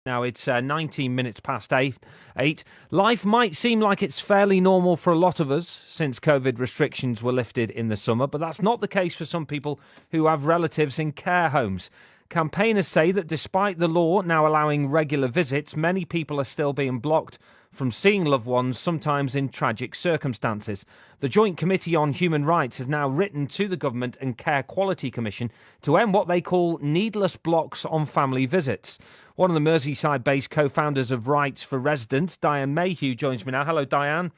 Now it's 19 minutes past eight. Life might seem like it's fairly normal for a lot of us since COVID restrictions were lifted in the summer, but that's not the case for some people who have relatives in care homes. Campaigners say that despite the law now allowing regular visits, many people are still being blocked from seeing loved ones, sometimes in tragic circumstances. The Joint Committee on Human Rights has now written to the Government and Care Quality Commission to end what they call needless blocks on family visits. One of the Merseyside-based co-founders of Rights for Residents, Diane Mayhew, joins me now. Hello, Diane.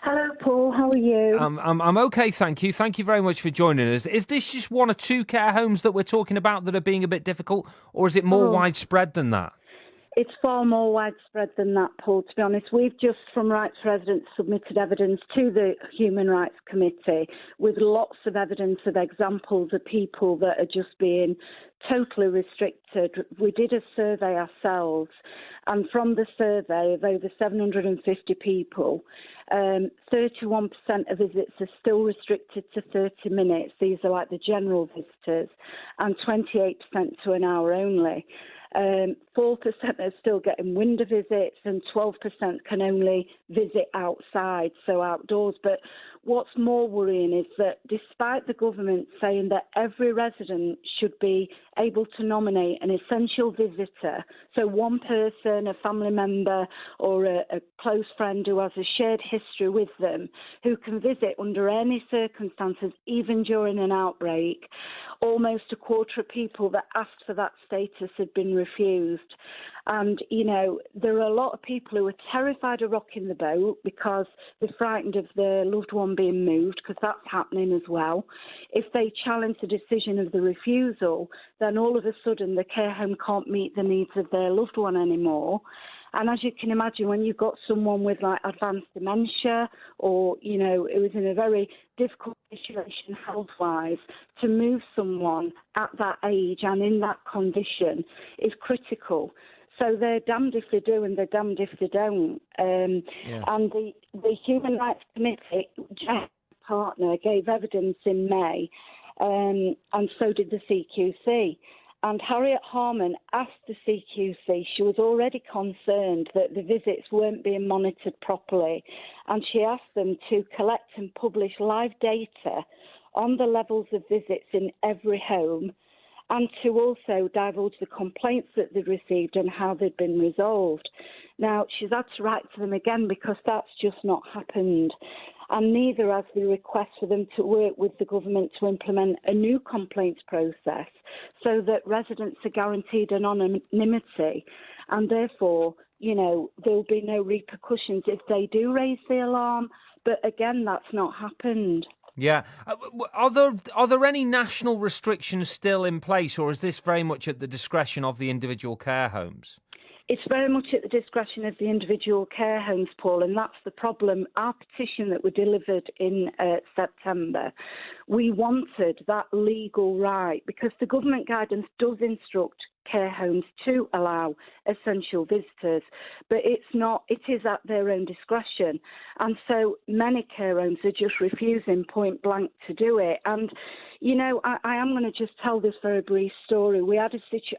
Hello, Paul. How are you? I'm okay, thank you. Thank you very much for joining us. Is this just one or two care homes that we're talking about that are being a bit difficult, or is it more widespread than that? It's far more widespread than that, Paul, to be honest. We've just, from Rights for Residents, submitted evidence to the Human Rights Committee with lots of evidence of examples of people that are just being totally restricted. We did a survey ourselves, and from the survey of over 750 people, 31% of visits are still restricted to 30 minutes. These are like the general visitors, and 28% to an hour only. 4% are still getting window visits, and 12% can only visit outside, so outdoors. But what's more worrying is that despite the government saying that every resident should be able to nominate an essential visitor, so one person, a family member or a close friend who has a shared history with them, who can visit under any circumstances, even during an outbreak, almost a quarter of people that asked for that status had been refused. And, you know, there are a lot of people who are terrified of rocking the boat because they're frightened of their loved one being moved, because that's happening as well. If they challenge the decision of the refusal, then all of a sudden the care home can't meet the needs of their loved one anymore. And as you can imagine, when you've got someone with like advanced dementia or, you know, it was in a very difficult situation health-wise, to move someone at that age and in that condition is critical. So they're damned if they do and they're damned if they don't. And the Human Rights Committee, Jeff, partner, gave evidence in May, and so did the CQC. And Harriet Harman asked the CQC, she was already concerned that the visits weren't being monitored properly, and she asked them to collect and publish live data on the levels of visits in every home, and to also divulge the complaints that they'd received and how they'd been resolved. Now, she's had to write to them again because that's just not happened. And neither has the request for them to work with the government to implement a new complaints process so that residents are guaranteed anonymity, and therefore, you know, there'll be no repercussions if they do raise the alarm. But again, that's not happened. Yeah. Are there any national restrictions still in place, or is this very much at the discretion of the individual care homes? It's very much at the discretion of the individual care homes, Paul, and that's the problem. Our petition that we delivered in September, we wanted that legal right because the government guidance does instruct care homes to allow essential visitors, but it is at their own discretion. And so many care homes are just refusing point blank to do it. And, you know, I am going to just tell this very brief story. We had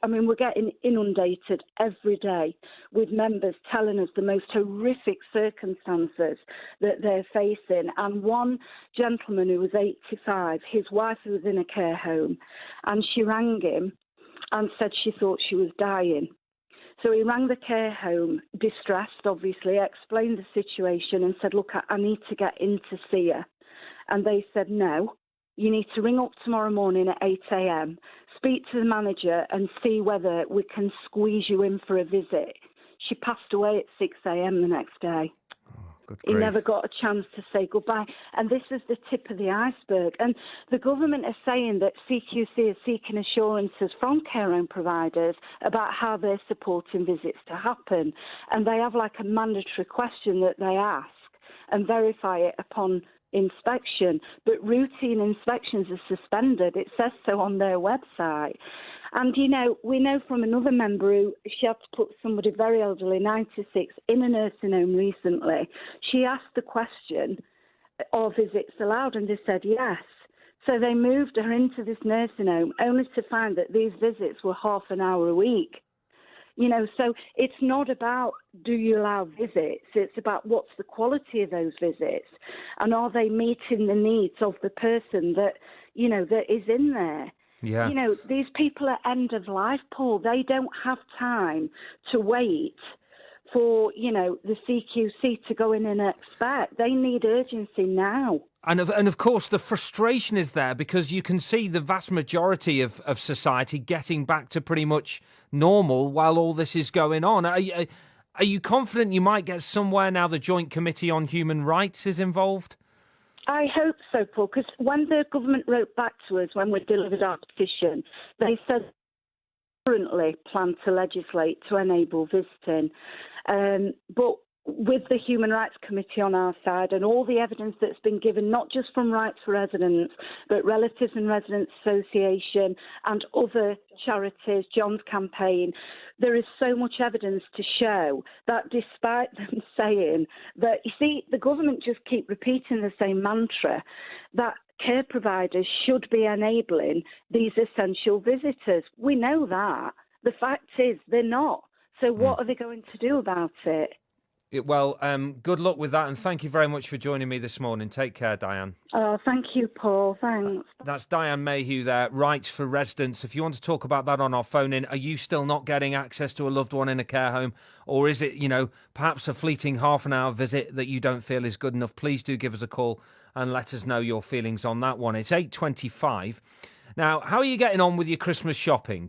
we're getting inundated every day with members telling us the most horrific circumstances that they're facing. And one gentleman who was 85, his wife was in a care home, and she rang him and said she thought she was dying. So he rang the care home, distressed, obviously, explained the situation and said, look, I need to get in to see her. And they said, no, you need to ring up tomorrow morning at 8 a.m, speak to the manager and see whether we can squeeze you in for a visit. She passed away at 6 a.m. the next day. He never got a chance to say goodbye. And this is the tip of the iceberg. And the government is saying that CQC is seeking assurances from care home providers about how they're supporting visits to happen. And they have like a mandatory question that they ask and verify it upon inspection. But routine inspections are suspended. It says so on their website. And, you know, we know from another member who she had to put somebody very elderly, 96, in a nursing home recently. She asked the question, are visits allowed? And they said yes. So they moved her into this nursing home only to find that these visits were half an hour a week. So it's not about do you allow visits, it's about what's the quality of those visits and are they meeting the needs of the person that is in there. Yeah. These people are end of life, Paul. They don't have time to wait for, the CQC to go in and inspect. They need urgency now. And of course, the frustration is there because you can see the vast majority of society getting back to pretty much normal while all this is going on. Are you confident you might get somewhere now the Joint Committee on Human Rights is involved? I hope so, Paul, because when the government wrote back to us when we delivered our petition, they said currently plan to legislate to enable visiting. But with the Human Rights Committee on our side and all the evidence that's been given, not just from Rights for Residents, but Relatives and Residents Association and other charities, John's campaign, there is so much evidence to show that despite them saying that, you see, the government just keep repeating the same mantra that care providers should be enabling these essential visitors. We know that. The fact is they're not. So what are they going to do about it? Well, good luck with that, and thank you very much for joining me this morning. Take care, Diane. Oh, thank you, Paul. Thanks. That's Diane Mayhew there, Rights for Residents. If you want to talk about that on our phone in, are you still not getting access to a loved one in a care home? Or is it, perhaps a fleeting half an hour visit that you don't feel is good enough? Please do give us a call and let us know your feelings on that one. It's 8:25. Now, how are you getting on with your Christmas shopping?